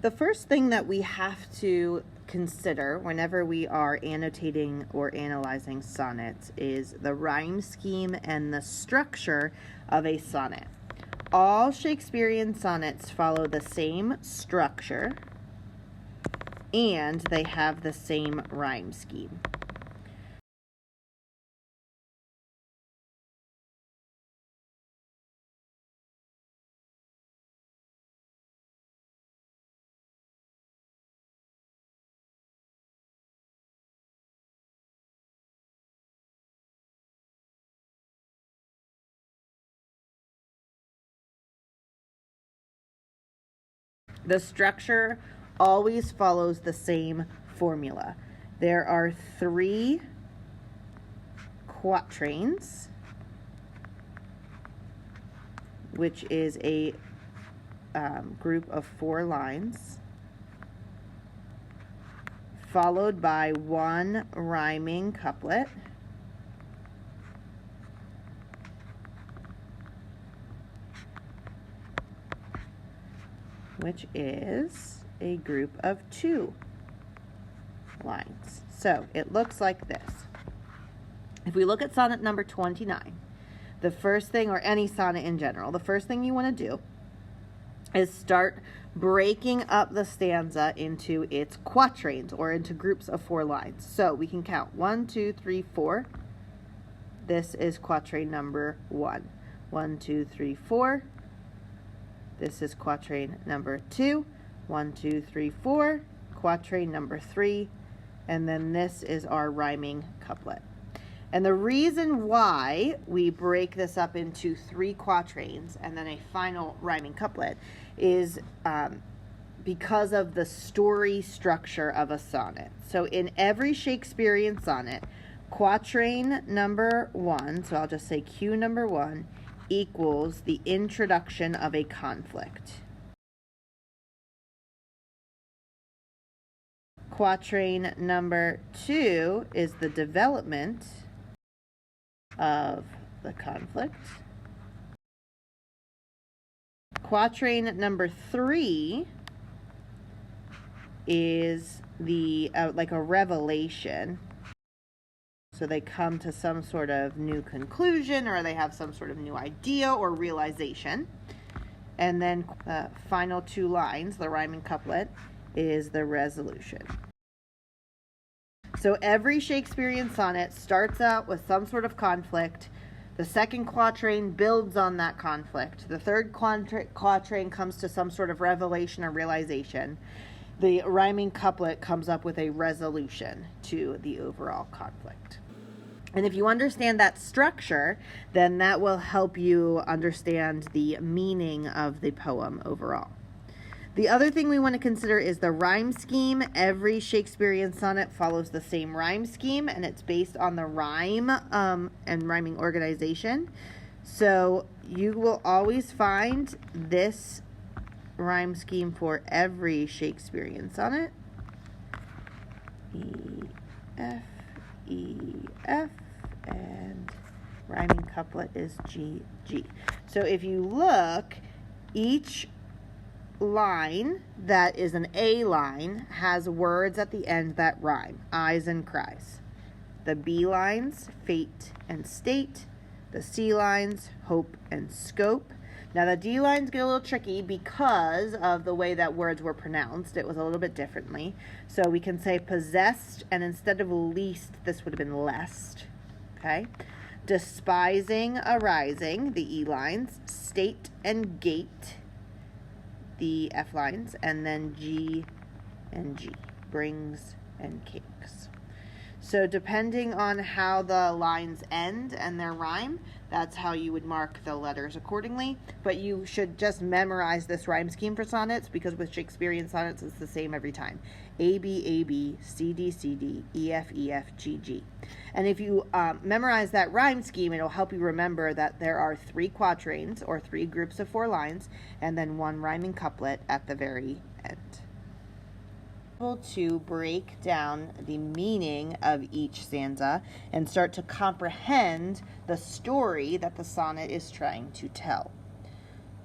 The first thing that we have to consider whenever we are annotating or analyzing sonnets is the rhyme scheme and the structure of a sonnet. All Shakespearean sonnets follow the same structure and they have the same rhyme scheme. The structure always follows the same formula. There are 3 quatrains, which is a group of 4 lines, followed by 1 rhyming couplet, which is a group of 2 lines. So it looks like this. If we look at sonnet number 29, the first thing, or any sonnet in general, the first thing you want to do is start breaking up the stanza into its quatrains, or into groups of 4 lines. So we can count 1, 2, 3, 4. This is quatrain number 1. 1, 2, 3, 4. This is quatrain number 2. 1, 2, 3, 4. Quatrain number 3. And then this is our rhyming couplet. And the reason why we break this up into 3 quatrains and then a final rhyming couplet is because of the story structure of a sonnet. So in every Shakespearean sonnet, quatrain number 1, so I'll just say Q number 1, equals the introduction of a conflict. Quatrain number 2 is the development of the conflict. Quatrain number 3 is the like a revelation. So they come to some sort of new conclusion, or they have some sort of new idea or realization. And then the final 2 lines, the rhyming couplet, is the resolution. So every Shakespearean sonnet starts out with some sort of conflict. The second quatrain builds on that conflict. The third quatrain comes to some sort of revelation or realization. The rhyming couplet comes up with a resolution to the overall conflict. And if you understand that structure, then that will help you understand the meaning of the poem overall. The other thing we want to consider is the rhyme scheme. Every Shakespearean sonnet follows the same rhyme scheme, and it's based on the rhyme and rhyming organization. So you will always find this rhyme scheme for every Shakespearean sonnet. E, F, E, F, and rhyming couplet is G, G. So if you look, each line that is an A line has words at the end that rhyme, eyes and cries. The B lines, fate and state. The C lines, hope and scope. Now the D lines get a little tricky because of the way that words were pronounced. It was a little bit differently. So we can say possessed, and instead of least, this would have been lest. Okay? Despising, arising, the E lines. State and gate, the F lines. And then G and G, brings and cakes. So depending on how the lines end and their rhyme, that's how you would mark the letters accordingly. But you should just memorize this rhyme scheme for sonnets, because with Shakespearean sonnets, it's the same every time. A, B, A, B, C, D, C, D, E, F, E, F, G, G. And if you memorize that rhyme scheme, it'll help you remember that there are 3 quatrains, or 3 groups of 4 lines, and then 1 rhyming couplet at the very end. To break down the meaning of each stanza and start to comprehend the story that the sonnet is trying to tell.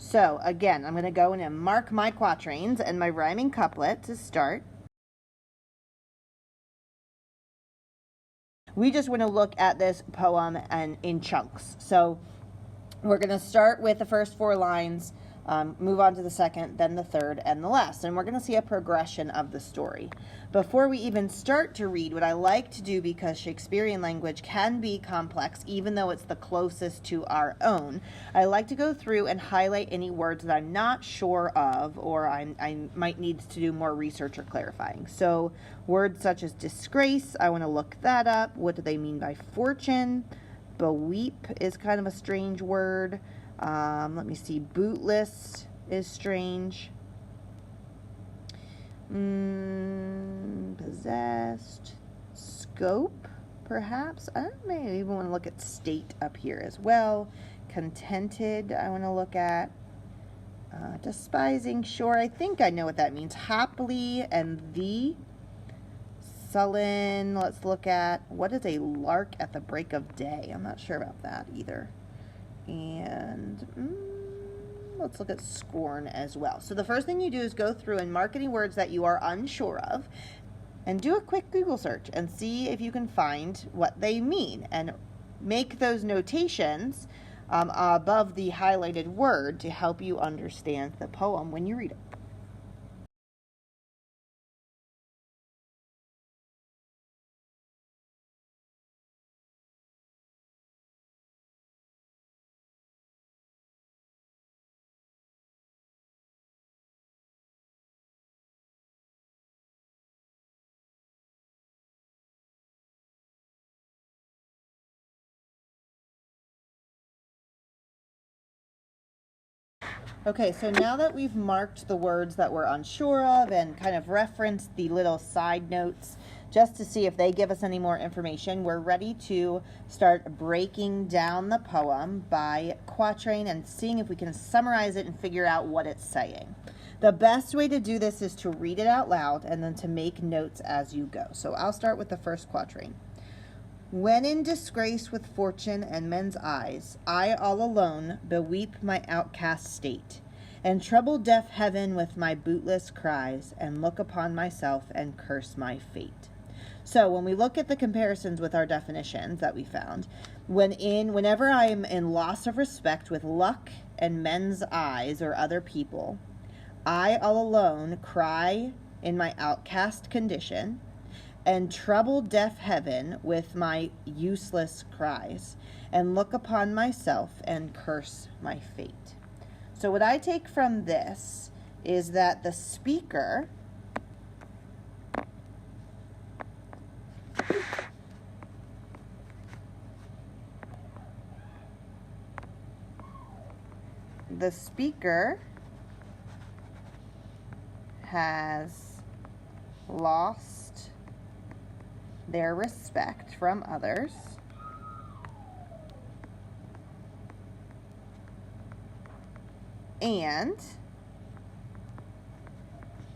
So again, I'm going to go in and mark my quatrains and my rhyming couplet to start. We just want to look at this poem and in chunks. So we're going to start with the first 4 lines, move on to the second, then the third, and the last. And we're going to see a progression of the story. Before we even start to read, what I like to do, because Shakespearean language can be complex, even though it's the closest to our own, I like to go through and highlight any words that I'm not sure of, or I might need to do more research or clarifying. So words such as disgrace, I want to look that up. What do they mean by fortune? Beweep is kind of a strange word. Let me see. Bootless is strange. Possessed. Scope, perhaps. I may even want to look at state up here as well. Contented, I want to look at. Despising, sure. I think I know what that means. Happily and the. Sullen, let's look at, what is a lark at the break of day? I'm not sure about that either. And let's look at scorn as well. So the first thing you do is go through and mark any words that you are unsure of and do a quick Google search and see if you can find what they mean and make those notations above the highlighted word to help you understand the poem when you read it. Okay, so now that we've marked the words that we're unsure of and kind of referenced the little side notes just to see if they give us any more information, we're ready to start breaking down the poem by quatrain and seeing if we can summarize it and figure out what it's saying. The best way to do this is to read it out loud and then to make notes as you go. So I'll start with the first quatrain. When in disgrace with fortune and men's eyes, I all alone beweep my outcast state, and trouble deaf heaven with my bootless cries, and look upon myself and curse my fate. So when we look at the comparisons with our definitions that we found, whenever I am in loss of respect with luck and men's eyes or other people, I all alone cry in my outcast condition, and trouble deaf heaven with my useless cries, and look upon myself and curse my fate. So what I take from this is that the speaker has lost their respect from others and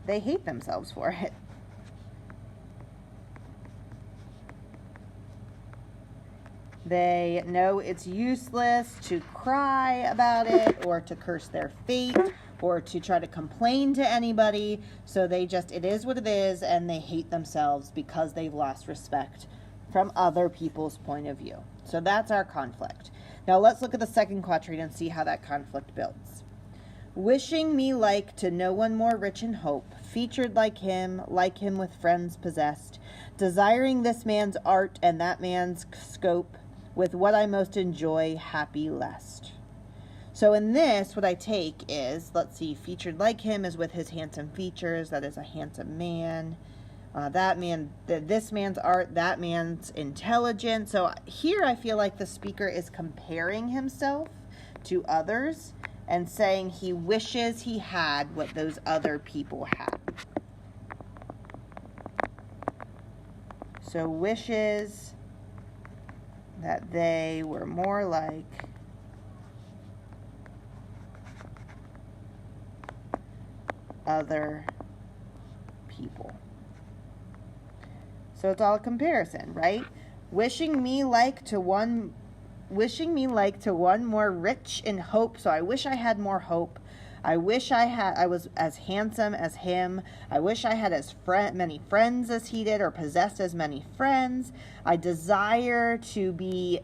they hate themselves for it. They know it's useless to cry about it or to curse their fate or to try to complain to anybody. So it is what it is, and they hate themselves because they've lost respect from other people's point of view. So that's our conflict. Now let's look at the second quatrain and see how that conflict builds. Wishing me like to no one more rich in hope, featured like him with friends possessed, desiring this man's art and that man's scope, with what I most enjoy, happy lest. So in this, what I take is, let's see, featured like him is with his handsome features. That is a handsome man. This man's art, that man's intelligence. So here I feel like the speaker is comparing himself to others and saying he wishes he had what those other people had. So wishes that they were more like other people. So it's all a comparison, right? Wishing me like to wishing me like to one more rich in hope. So I wish I had more hope. I wish I was as handsome as him. I wish I had as many friends as he did, or possessed as many friends. I desire to be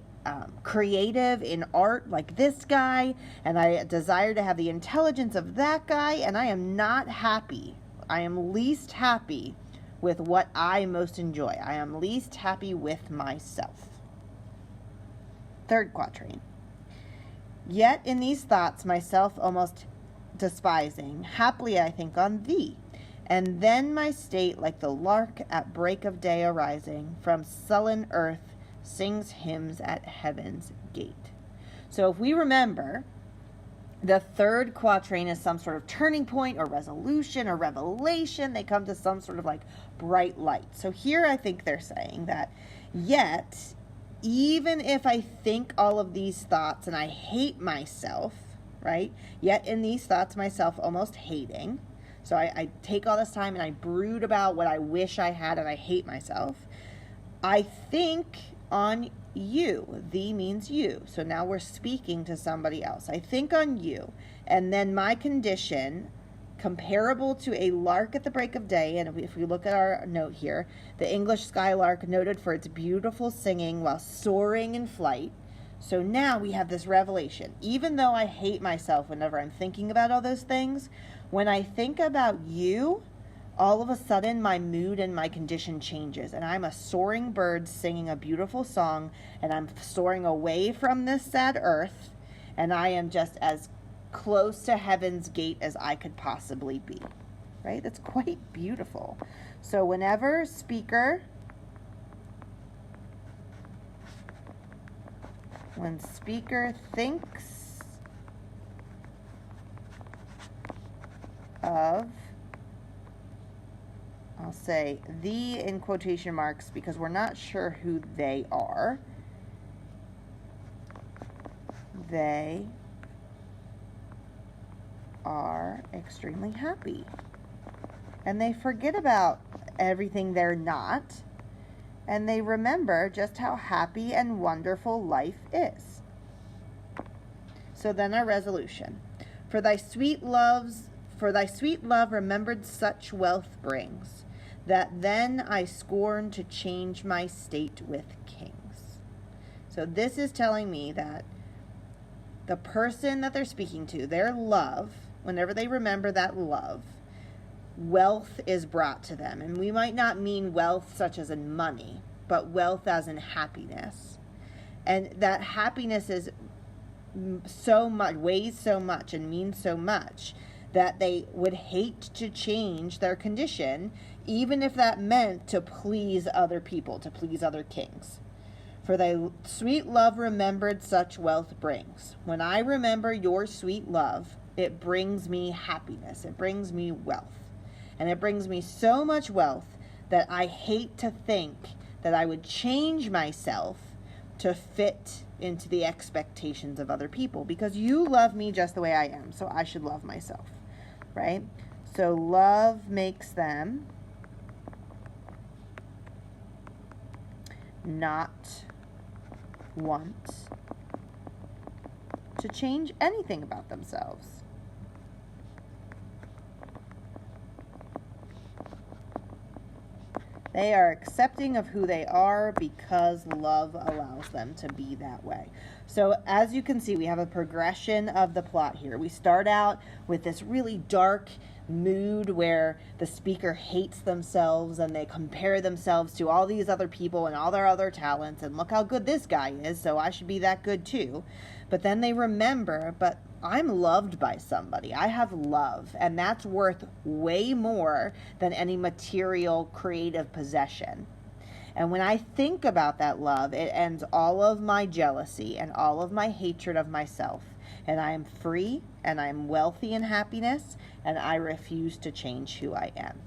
creative in art like this guy, and I desire to have the intelligence of that guy, and I am not happy. I am least happy with what I most enjoy. I am least happy with myself. Third quatrain. Yet in these thoughts myself almost despising, haply I think on thee, and then my state like the lark at break of day arising from sullen earth sings hymns at heaven's gate. So if we remember, the third quatrain is some sort of turning point or resolution or revelation. They come to some sort of like bright light. So here I think they're saying that, yet, even if I think all of these thoughts and I hate myself, right? Yet in these thoughts myself almost hating. So I take all this time and I brood about what I wish I had and I hate myself. I think on you. Thee means you. So now we're speaking to somebody else. I think on you. And then my condition, comparable to a lark at the break of day. And if we look at our note here, the English skylark noted for its beautiful singing while soaring in flight. So now we have this revelation. Even though I hate myself whenever I'm thinking about all those things, when I think about you, all of a sudden my mood and my condition changes, and I'm a soaring bird singing a beautiful song, and I'm soaring away from this sad earth, and I am just as close to heaven's gate as I could possibly be, right? That's quite beautiful. So whenever when speaker thinks of, I'll say the in quotation marks because we're not sure who they are. They are extremely happy. And they forget about everything they're not. And they remember just how happy and wonderful life is. So then our resolution. For thy sweet love remembered such wealth brings, that then I scorn to change my state with kings. So this is telling me that the person that they're speaking to, their love, whenever they remember that love, wealth is brought to them. And we might not mean wealth such as in money, but wealth as in happiness. And that happiness is so much, weighs so much and means so much that they would hate to change their condition, even if that meant to please other people, to please other kings. For thy sweet love remembered such wealth brings. When I remember your sweet love, it brings me happiness. It brings me wealth. And it brings me so much wealth that I hate to think that I would change myself to fit into the expectations of other people, because you love me just the way I am, so I should love myself, right? So love makes them not want to change anything about themselves. They are accepting of who they are because love allows them to be that way. So as you can see, we have a progression of the plot here. We start out with this really dark mood where the speaker hates themselves and they compare themselves to all these other people and all their other talents, and look how good this guy is, so I should be that good too. But then they remember, but I'm loved by somebody. I have love, and that's worth way more than any material creative possession. And when I think about that love, it ends all of my jealousy and all of my hatred of myself. And I am free, and I am wealthy in happiness, and I refuse to change who I am.